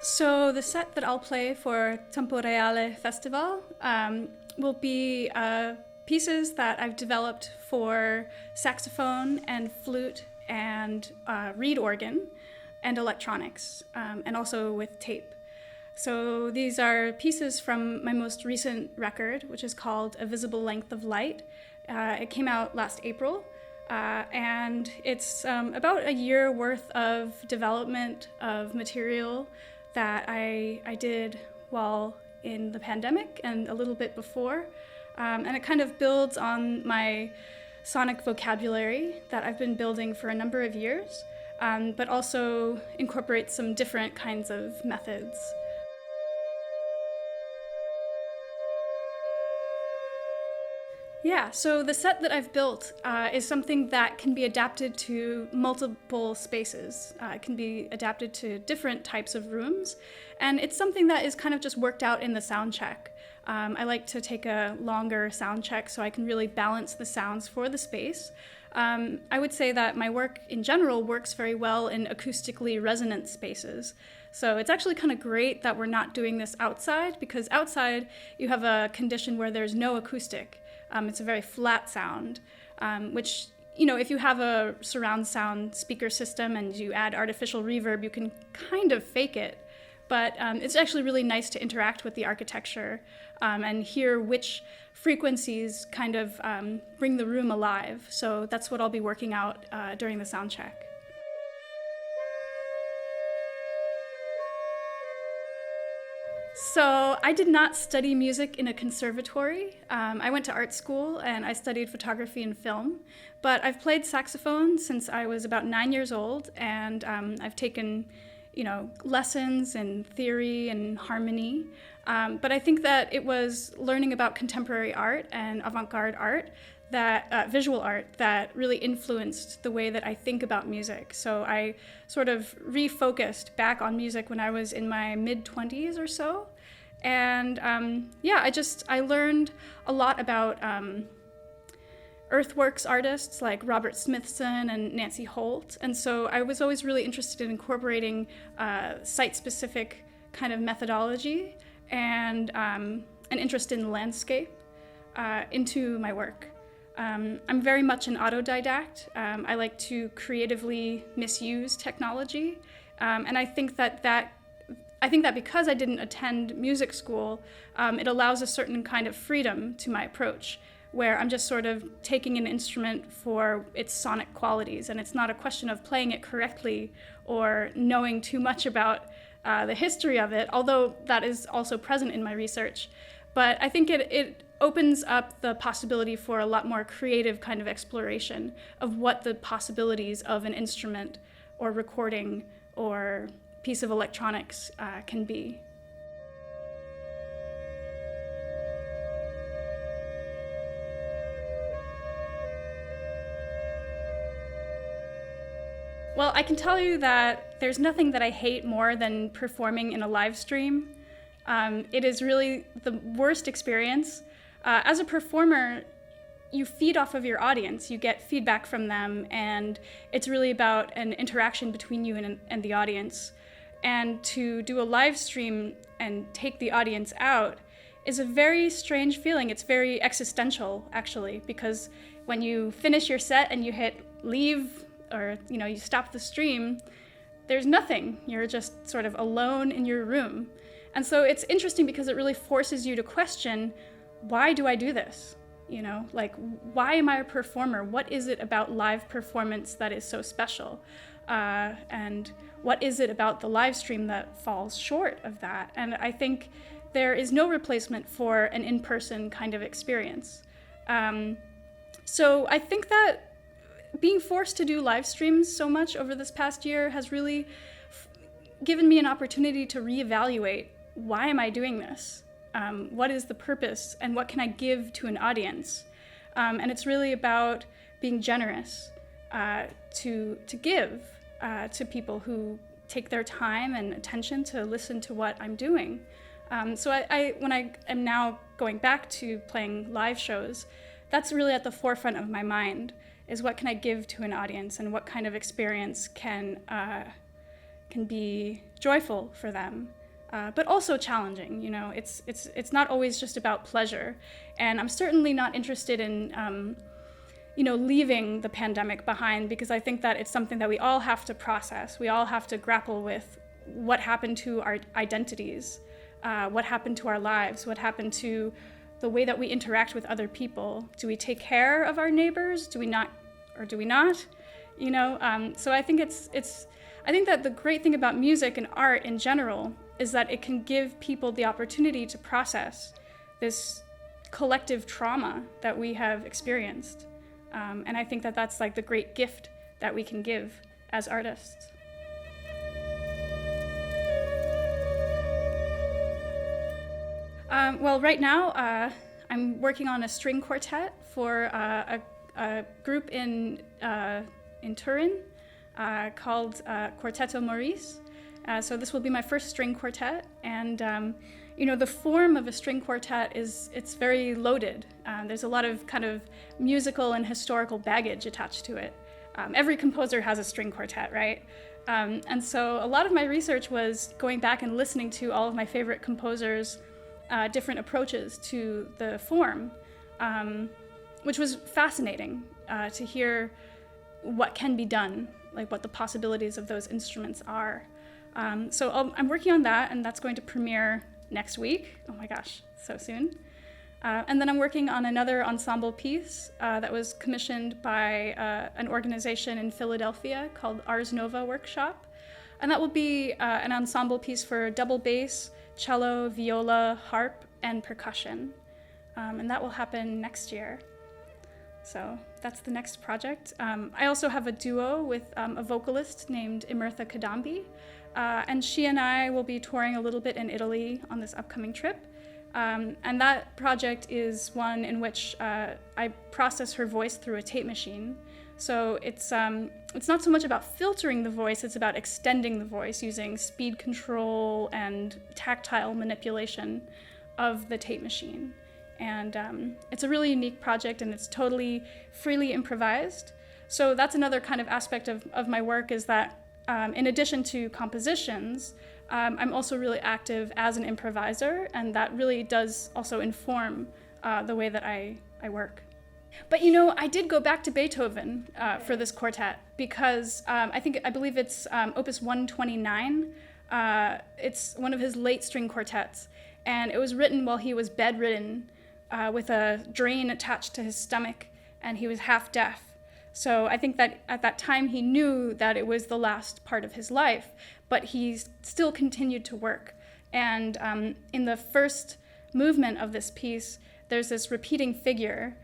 So the set that I'll play for Tempo Reale Festival will be pieces that I've developed for saxophone and flute and reed organ and electronics, and also with tape. So these are pieces from my most recent record, which is called A Visible Length of Light. It came out last April, and it's about a year worth of development of material that I did while in the pandemic and a little bit before. And it kind of builds on my sonic vocabulary that I've been building for a number of years, but also incorporates some different kinds of methods. Yeah, so the set that I've built is something that can be adapted to multiple spaces. It can be adapted to different types of rooms, and it's something that is kind of just worked out in the sound check. I like to take a longer sound check so I can really balance the sounds for the space. I would say that my work in general works very well in acoustically resonant spaces. So it's actually kind of great that we're not doing this outside, because outside you have a condition where there's no acoustic. It's a very flat sound, which, you know, if you have a surround sound speaker system and you add artificial reverb, you can kind of fake it. But it's actually really nice to interact with the architecture and hear which frequencies kind of bring the room alive. So that's what I'll be working out during the sound check. So I did not study music in a conservatory. I went to art school and I studied photography and film, but I've played saxophone since I was about 9 years old, and I've taken, lessons in theory and harmony. But I think that it was learning about contemporary art and avant-garde art, that visual art, that really influenced the way that I think about music. So I sort of refocused back on music when I was in my mid-20s or so. And I learned a lot about earthworks artists like Robert Smithson and Nancy Holt. And so I was always really interested in incorporating site-specific kind of methodology and an interest in landscape into my work. I'm very much an autodidact. I like to creatively misuse technology, and I think that because I didn't attend music school, it allows a certain kind of freedom to my approach, where I'm just sort of taking an instrument for its sonic qualities, and it's not a question of playing it correctly or knowing too much about the history of it, although that is also present in my research. But I think it opens up the possibility for a lot more creative kind of exploration of what the possibilities of an instrument or recording or piece of electronics can be. Well, I can tell you that there's nothing that I hate more than performing in a live stream. It is really the worst experience. As a performer, you feed off of your audience, you get feedback from them, and it's really about an interaction between you and the audience. And to do a live stream and take the audience out is a very strange feeling. It's very existential, actually, because when you finish your set and you hit leave, or you stop the stream, there's nothing. You're just sort of alone in your room. And so it's interesting because it really forces you to question, why do I do this? Why am I a performer? What is it about live performance that is so special? And what is it about the live stream that falls short of that? And I think there is no replacement for an in-person kind of experience. So I think that being forced to do live streams so much over this past year has really given me an opportunity to reevaluate, why am I doing this? What is the purpose, and what can I give to an audience? And it's really about being generous to give to people who take their time and attention to listen to what I'm doing. So when I am now going back to playing live shows, that's really at the forefront of my mind, is what can I give to an audience, and what kind of experience can can be joyful for them, but also challenging. You know, it's not always just about pleasure, and I'm certainly not interested in leaving the pandemic behind, because I think that it's something that we all have to process. We all have to grapple with what happened to our identities, what happened to our lives, what happened to the way that we interact with other people. Do we take care of our neighbors? Do we not, or do we not? You know, so I think I think that the great thing about music and art in general is that it can give people the opportunity to process this collective trauma that we have experienced. And I think that that's like the great gift that we can give as artists. Well, right now I'm working on a string quartet for a group in Turin called Quartetto Maurice. So this will be my first string quartet, and the form of a string quartet it's very loaded. There's a lot of kind of musical and historical baggage attached to it. Every composer has a string quartet, right? And so a lot of my research was going back and listening to all of my favorite composers' different approaches to the form, which was fascinating to hear what can be done, like what the possibilities of those instruments are. So I'm working on that, and that's going to premiere next week. Oh my gosh, so soon. And then I'm working on another ensemble piece that was commissioned by an organization in Philadelphia called Ars Nova Workshop. And that will be an ensemble piece for double bass, cello, viola, harp, and percussion. And that will happen next year. So that's the next project. I also have a duo with a vocalist named Imertha Kadambi. And she and I will be touring a little bit in Italy on this upcoming trip. And that project is one in which I process her voice through a tape machine. So it's not so much about filtering the voice, it's about extending the voice using speed control and tactile manipulation of the tape machine. And it's a really unique project, and it's totally freely improvised. So that's another kind of aspect of my work, is that in addition to compositions, I'm also really active as an improviser, and that really does also inform the way that I work. But I did go back to Beethoven for this quartet, because I believe it's Opus 129. It's one of his late string quartets, and it was written while he was bedridden with a drain attached to his stomach, and he was half deaf. So I think that at that time he knew that it was the last part of his life, but he still continued to work. And in the first movement of this piece, there's this repeating figure,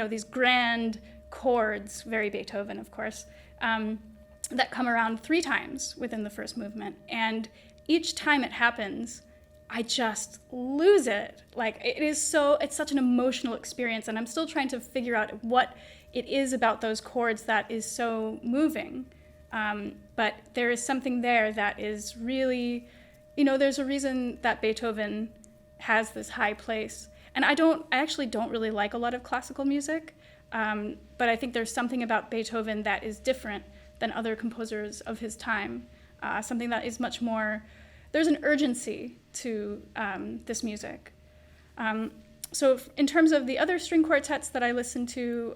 these grand chords, very Beethoven, of course, that come around 3 times within the first movement. And each time it happens, I just lose it. Like, it's such an emotional experience, and I'm still trying to figure out what it is about those chords that is so moving. But there is something there that is really, there's a reason that Beethoven has this high place. And I actually don't really like a lot of classical music, but I think there's something about Beethoven that is different than other composers of his time, something that is much more, there's an urgency to this music. So in terms of the other string quartets that I listen to,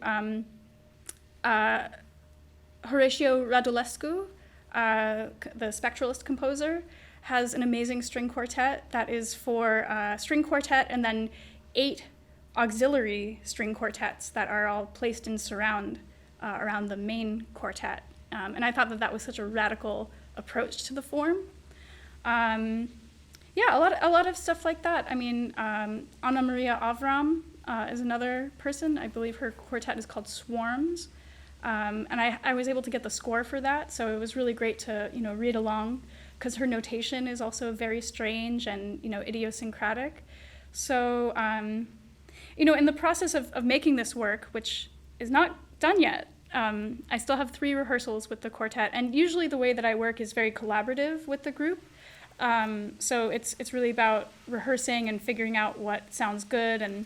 Horatio Radulescu, the spectralist composer, has an amazing string quartet that is for string quartet and then 8 auxiliary string quartets that are all placed in surround around the main quartet. And I thought that was such a radical approach to the form. A lot of stuff like that. I mean, Anna Maria Avram is another person. I believe her quartet is called Swarms. And I was able to get the score for that, so it was really great to, read along, because her notation is also very strange and, idiosyncratic. So, in the process of making this work, which is not done yet, I still have 3 rehearsals with the quartet, and usually the way that I work is very collaborative with the group. So it's really about rehearsing and figuring out what sounds good, and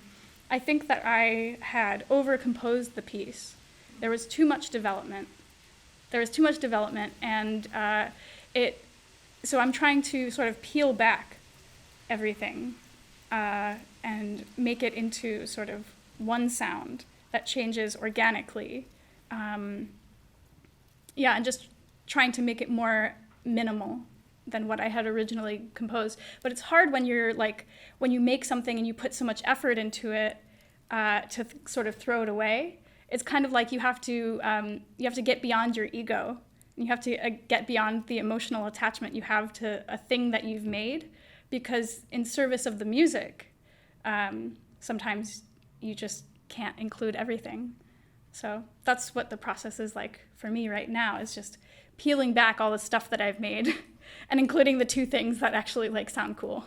I think that I had overcomposed the piece. There was too much development, and so I'm trying to sort of peel back everything and make it into sort of one sound that changes organically. And just trying to make it more minimal than what I had originally composed. But it's hard when you're like, when you make something and you put so much effort into it to sort of throw it away. It's kind of like you have to get beyond your ego. You have to get beyond the emotional attachment you have to a thing that you've made, because in service of the music, sometimes you just can't include everything. So that's what the process is like for me right now, is just peeling back all the stuff that I've made and including the two things that actually like sound cool.